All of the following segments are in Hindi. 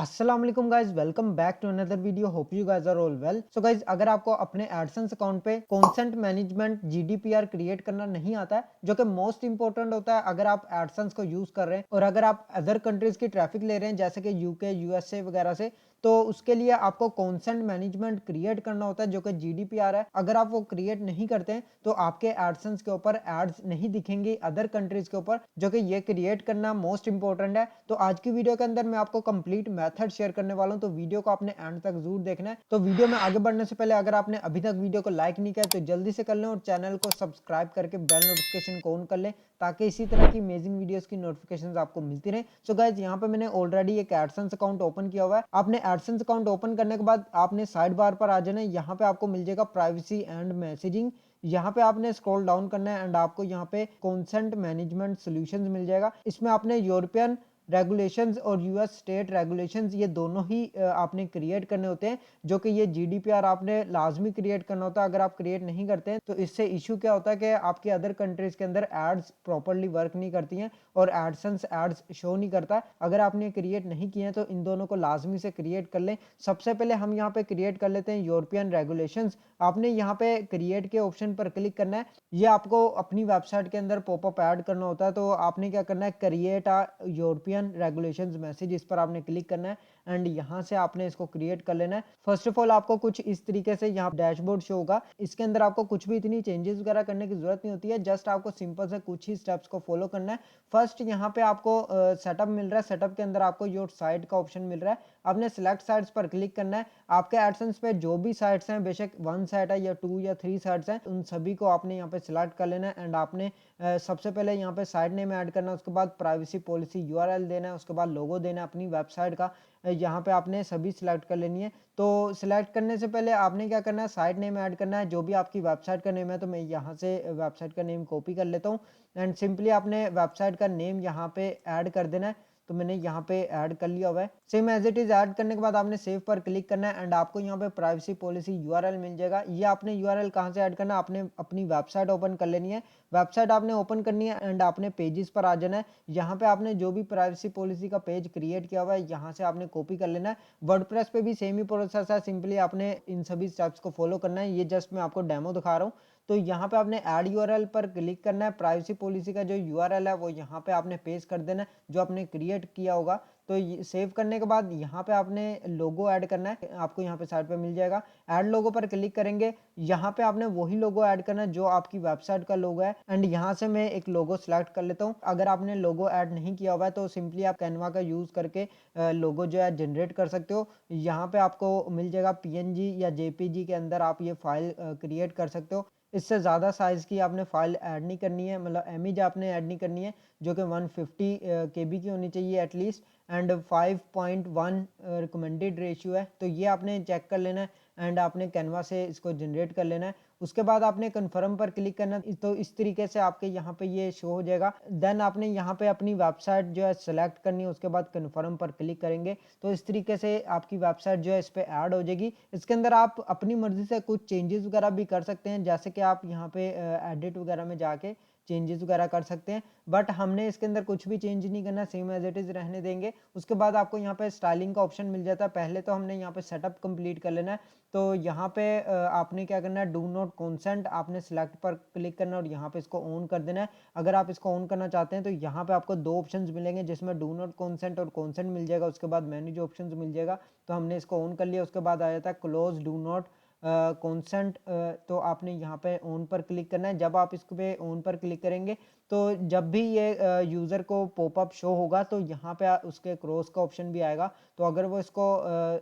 अस्सलाम वालेकुम guys, welcome back to another video. Hope you guys are all well. So guys, अगर आपको अपने एडसेंस अकाउंट पे कंसेंट मैनेजमेंट जीडीपीआर क्रिएट करना नहीं आता है, जो कि मोस्ट इंपॉर्टेंट होता है अगर आप एडसेंस को यूज कर रहे हैं और अगर आप अदर कंट्रीज की ट्रैफिक ले रहे हैं जैसे कि यूके यूएसए वगैरह से, तो उसके लिए आपको कंसेंट मैनेजमेंट क्रिएट करना होता है जो कि जीडीपीआर है। अगर आप वो क्रिएट नहीं करते हैं तो आपके एडसेंस के ऊपर एड्स नहीं दिखेंगी अदर कंट्रीज के ऊपर, जो कि ये क्रिएट करना मोस्ट इंपॉर्टेंट है। तो आज की वीडियो के अंदर मैं आपको कंप्लीट मेथड शेयर करने वाला हूं, तो वीडियो को आपने एंड तक जरूर देखना है। तो वीडियो में आगे बढ़ने से पहले अगर आपने अभी तक वीडियो को लाइक नहीं किया तो जल्दी से कर लें और चैनल को सब्सक्राइब करके बेल नोटिफिकेशन को ऑन कर लें ताकि इसी तरह की अमेजिंग वीडियोस की नोटिफिकेशंस आपको मिलती रहे। सो गाइज, यहाँ पे मैंने ऑलरेडी एक एडसेंस अकाउंट ओपन किया हुआ है। आपने एडसेंस अकाउंट ओपन करने के बाद आपने साइड बार पर आ जाना है। यहाँ पे आपको मिल जाएगा प्राइवेसी एंड मैसेजिंग। यहाँ पे आपने स्क्रॉल डाउन करना है एंड आपको यहाँ पे कंसेंट मैनेजमेंट सॉल्यूशंस मिल जाएगा। इसमें आपने यूरोपियन रेगुलेशंस और यूएस स्टेट रेगुलेशंस ये दोनों ही आपने क्रिएट करने होते हैं, जो कि ये जीडीपीआर आपने लाजमी क्रिएट करना होता है। अगर आप क्रिएट नहीं करते हैं तो इससे इशू क्या होता है कि आपके अदर कंट्रीज के अंदर एड्स प्रॉपरली वर्क नहीं करती हैं और एडसेंस एड्स शो नहीं करता। अगर आपने क्रिएट नहीं किए हैं तो इन दोनों को लाजमी से क्रिएट कर लें। सबसे पहले हम यहाँ पे क्रिएट कर लेते हैं यूरोपियन रेगुलेशंस। आपने यहाँ पे क्रिएट के ऑप्शन पर क्लिक करना है। ये आपको अपनी वेबसाइट के अंदर पॉपअप ऐड करना होता है, तो आपने क्या करना है, create a European regulations message, इस पर आपने क्लिक करना है एंड यहाँ से आपने इसको क्रिएट कर लेना है। फर्स्ट ऑफ ऑल आपको कुछ इस तरीके से यहाँ डैशबोर्ड शो होगा। इसके अंदर आपको कुछ भी इतनी चेंजेस वगैरह करने की जरूरत नहीं होती है, जस्ट आपको सिंपल से कुछ ही स्टेप्स को फॉलो करना है। फर्स्ट यहाँ पे आपको सेटअप मिल रहा है। सेटअप के अंदर आपको योर साइट का ऑप्शन मिल रहा है। आपने सिलेक्ट साइट्स पर क्लिक करना है। आपके एडसेंस पे जो भी साइट्स हैं, बेशक 1 साइट है या 2 या 3 साइट्स हैं, उन सभी को आपने यहाँ पे सिलेक्ट कर लेना है एंड आपने सबसे पहले यहाँ पे साइट नेम ऐड करना है, उसके बाद प्राइवेसी पॉलिसी यूआरएल देना है, उसके बाद लोगो देना है अपनी वेबसाइट का। यहाँ पे आपने सभी सिलेक्ट कर लेनी है। तो सिलेक्ट करने से पहले आपने क्या करना है, साइट नेम ऐड करना है जो भी आपकी वेबसाइट का नेम है। तो मैं यहाँ से वेबसाइट का नेम कॉपी कर लेता हूँ एंड सिंपली आपने वेबसाइट का नेम यहाँ पे ऐड कर देना है। तो मैंने यहाँ पे ऐड कर लिया हुआ है। Same as it is add करने के बाद आपने सेव पर क्लिक करना है एंड आपको यहाँ पे प्राइवेसी पॉलिसी यूआरएल मिल जाएगा। ये आपने यूआरएल कहाँ से ऐड करना है, आपने अपनी वेबसाइट ओपन कर लेनी है। वेबसाइट आपने ओपन करनी है एंड आपने पेजेस पर आ जाना है। यहाँ पे आपने जो भी प्राइवेसी पॉलिसी का पेज क्रिएट किया हुआ है यहाँ से आपने कॉपी कर लेना है। वर्डप्रेस पे भी सेम ही प्रोसेस है, सिंपली आपने इन सभी स्टेप्स को फॉलो करना है। ये जस्ट मैं आपको डेमो दिखा रहा हूँ। तो यहाँ पे आपने ऐड यूआरएल पर क्लिक करना है। प्राइवेसी पॉलिसी का जो यूआरएल है वो यहाँ पे आपने पेस्ट कर देना है जो आपने क्रिएट किया होगा। तो सेव करने के बाद यहाँ पे आपने लोगो ऐड करना है, आपको यहाँ पे साइड पे मिल जाएगा। ऐड लोगो पर क्लिक करेंगे, यहाँ पे आपने वही लोगो ऐड करना है जो आपकी वेबसाइट का लोगो है एंड यहाँ से मैं एक लोगो सिलेक्ट कर लेता हूँ। अगर आपने लोगो ऐड नहीं किया हुआ है तो सिंपली आप कैनवा का यूज करके लोगो जो है जनरेट कर सकते हो। यहाँ पे आपको मिल जाएगा पीएनजी या जेपीजी के अंदर आप ये फाइल क्रिएट कर सकते हो। इससे ज़्यादा साइज़ की आपने फाइल ऐड नहीं करनी है, मतलब इमेज आपने ऐड नहीं करनी है, जो कि 150 केबी की होनी चाहिए एटलीस्ट एंड 5.1 रिकमेंडेड रेशियो है। तो ये आपने चेक कर लेना है एंड आपने कैनवा से इसको जनरेट कर लेना है। उसके बाद आपने कन्फर्म पर क्लिक करना है। तो इस तरीके से आपके यहाँ पे ये शो हो जाएगा। देन आपने यहाँ पे अपनी वेबसाइट जो है सेलेक्ट करनी है, उसके बाद कन्फर्म पर क्लिक करेंगे तो इस तरीके से आपकी वेबसाइट जो है इस पे ऐड हो जाएगी। इसके अंदर आप अपनी मर्जी से कुछ चेंजेस वगैरह भी कर सकते हैं, जैसे कि आप यहाँ पे एडिट वगैरह में जाके चेंजेस वगैरह कर सकते हैं, बट हमने इसके अंदर कुछ भी चेंज नहीं करना, सेम एज इट इज रहने देंगे। उसके बाद आपको यहाँ पे स्टाइलिंग का ऑप्शन मिल जाता है। पहले तो हमने यहाँ पे सेटअप कंप्लीट कर लेना है। तो यहाँ पे आपने क्या करना है, डू नॉट कॉन्सेंट आपने सिलेक्ट पर क्लिक करना है और यहाँ पे इसको ऑन कर देना है। अगर आप इसको ऑन करना चाहते हैं तो यहाँ पे आपको दो ऑप्शंस मिलेंगे जिसमें डू नॉट कॉन्सेंट और कॉन्सेंट मिल जाएगा, उसके बाद मैनेज ऑप्शंस मिल जाएगा। तो हमने इसको ऑन कर लिया। उसके बाद आ जाता है क्लोज डू नॉट कॉन्सेंट। तो आपने यहाँ पे ऑन पर क्लिक करना है। जब आप इस पे ऑन पर क्लिक करेंगे तो जब भी ये यूज़र को पॉपअप शो होगा तो यहाँ पे उसके क्रॉस का ऑप्शन भी आएगा। तो अगर वो इसको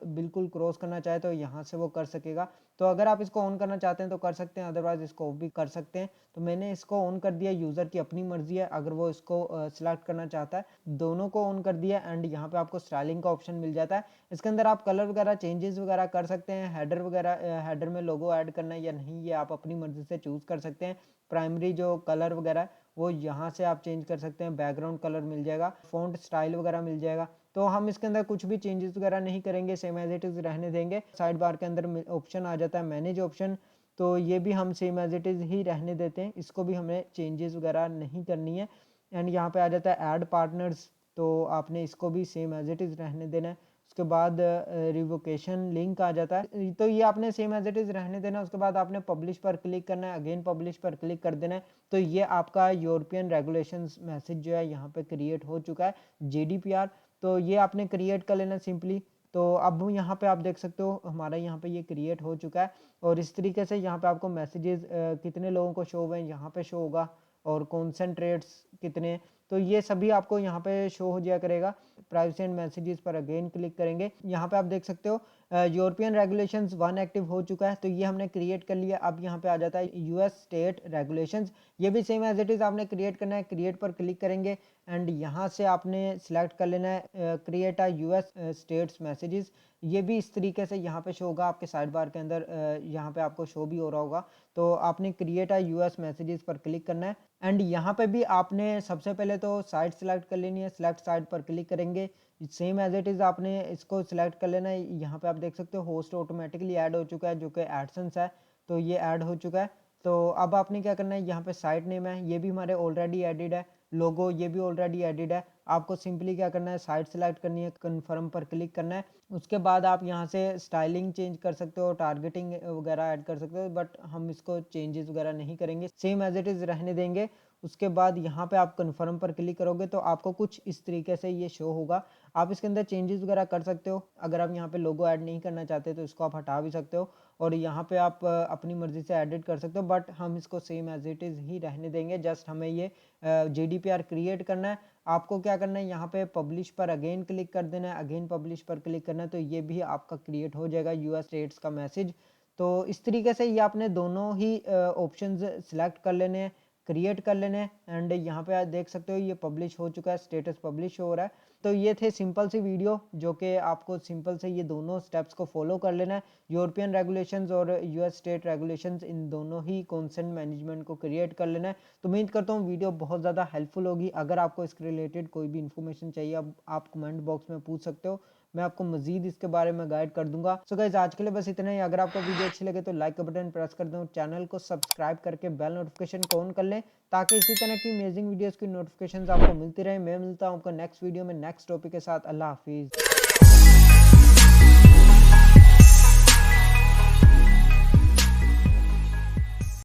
बिल्कुल क्रॉस करना चाहे तो यहाँ से वो कर सकेगा। तो अगर आप इसको ऑन करना चाहते हैं तो कर सकते हैं, अदरवाइज इसको ऑफ भी कर सकते हैं। तो मैंने इसको ऑन कर दिया। यूज़र की अपनी मर्जी है अगर वो इसको सिलेक्ट करना चाहता है। दोनों को ऑन कर दिया एंड यहाँ पे आपको स्टाइलिंग का ऑप्शन मिल जाता है। इसके अंदर आप कलर वगैरह चेंजेस वगैरह कर सकते हैं। हेडर वगैरह, हेडर में लोगो ऐड करना है या नहीं ये आप अपनी मर्जी से चूज कर सकते हैं। प्राइमरी जो कलर वगैरह है वो यहाँ से आप चेंज कर सकते हैं। बैकग्राउंड कलर मिल जाएगा, फॉन्ट स्टाइल वगैरह मिल जाएगा। तो हम इसके अंदर कुछ भी चेंजेस वगैरह नहीं करेंगे, सेम एज इट इज रहने देंगे। साइड बार के अंदर ऑप्शन आ जाता है मैनेज ऑप्शन, तो ये भी हम सेम एज इट इज ही रहने देते हैं, इसको भी हमें चेंजेस वगैरह नहीं करनी है। एंड यहाँ पे आ जाता है ऐड पार्टनर्स, तो आपने इसको भी सेम एज इट इज रहने देना है। उसके बाद रिवोकेशन लिंक आ जाता है। तो ये आपने सेम एज इट इज़ रहने देना। उसके बाद आपने पब्लिश पर क्लिक करना है, अगेन पब्लिश पर क्लिक कर देना है। तो ये आपका यूरोपियन रेगुलेशंस मैसेज जो है यहाँ पे क्रिएट हो चुका है, जीडीपीआर। तो ये आपने क्रिएट कर लेना सिंपली। तो अब यहाँ पे आप देख सकते हो हमारा यहाँ पे ये क्रिएट हो चुका है, और इस तरीके से यहाँ पे आपको मैसेजेस कितने लोगों को शो हुए हैं यहाँ पे शो होगा, और कॉन्सेंट्रेट्स कितने, तो ये सभी आपको यहाँ पे शो हो जाया करेगा। प्राइवेसी एंड मैसेजेस पर अगेन क्लिक करेंगे, यहाँ पे आप देख सकते हो यूरोपियन रेगुलेशंस 1 एक्टिव हो चुका है, तो ये हमने क्रिएट कर लिया। अब यहाँ पे आ जाता है यूएस स्टेट रेगुलेशंस, ये भी सेम एज इट इज़ आपने क्रिएट करना है। क्रिएट पर क्लिक करेंगे एंड यहाँ से आपने सिलेक्ट कर लेना है create a US states messages. ये भी इस तरीके से यहाँ पे शो होगा आपके साइड बार के अंदर, यहाँ पे आपको शो भी हो रहा होगा। तो आपने क्रिएट अ यूएस मैसेजेस पर क्लिक करना है, एंड यहाँ पे भी आपने सबसे पहले तो साइट सेलेक्ट कर लेनी है। सिलेक्ट साइट पर क्लिक करेंगे, सेम एज इट इज़ आपने इसको सिलेक्ट कर लेना है। यहाँ पे आप देख सकते हो होस्ट ऑटोमेटिकली ऐड हो चुका है, जो कि एडसेंस है, तो ये ऐड हो चुका है। तो अब आपने क्या करना है, यहाँ पे साइट नेम है, ये भी हमारे ऑलरेडी एडिड है, लोगो ये भी ऑलरेडी एडिड है। आपको सिंपली क्या करना है, साइट सेलेक्ट करनी है, कन्फर्म पर क्लिक करना है। उसके बाद आप यहाँ से स्टाइलिंग चेंज कर सकते हो, टारगेटिंग वगैरह ऐड कर सकते हो, बट हम इसको चेंजेस वगैरह नहीं करेंगे, सेम एज इट इज़ रहने देंगे। उसके बाद यहाँ पे आप कन्फर्म पर क्लिक करोगे तो आपको कुछ इस तरीके से ये शो होगा। आप इसके अंदर चेंजेस वगैरह कर सकते हो। अगर आप यहाँ पे लोगो ऐड नहीं करना चाहते तो इसको आप हटा भी सकते हो, और यहाँ पे आप अपनी मर्जी से एडिट कर सकते हो, बट हम इसको सेम एज इट इज़ ही रहने देंगे। जस्ट हमें ये जीडीपीआर क्रिएट करना है। आपको क्या करना है, यहाँ पे पब्लिश पर अगेन क्लिक कर देना है, अगेन पब्लिश पर क्लिक करना है, तो ये भी आपका क्रिएट हो जाएगा यूएस स्टेट्स का मैसेज। तो इस तरीके से ये आपने दोनों ही ऑप्शंस सिलेक्ट कर लेने हैं, क्रिएट कर लेने हैं, एंड यहाँ पे आप देख सकते हो ये पब्लिश हो चुका है, स्टेटस पब्लिश हो रहा है। तो ये थे सिंपल सी वीडियो, जो कि आपको सिंपल से ये दोनों स्टेप्स को फॉलो कर लेना है। यूरोपियन रेगुलेशंस और यूएस स्टेट रेगुलेशंस, इन दोनों ही कॉन्सेंट मैनेजमेंट को क्रिएट कर लेना है। तो उम्मीद करता हूँ वीडियो बहुत ज़्यादा हेल्पफुल होगी। अगर आपको इसके रिलेटेड कोई भी इन्फॉर्मेशन चाहिए, अब आप कमेंट बॉक्स में पूछ सकते हो, मैं आपको मजीद इसके बारे में गाइड कर दूंगा। सो गाइस आज के लिए बस इतना ही। अगर आपको वीडियो अच्छी लगे तो लाइक का बटन प्रेस कर दो, चैनल को सब्सक्राइब करके बेल नोटिफिकेशन को ऑन कर लें, ताकि इसी तरह की अमेजिंग वीडियोस की नोटिफिकेशंस आपको मिलती रहे। मैं मिलता हूँ आपको नेक्स्ट वीडियो में नेक्स्ट टॉपिक के साथ। अल्लाह हाफिज़।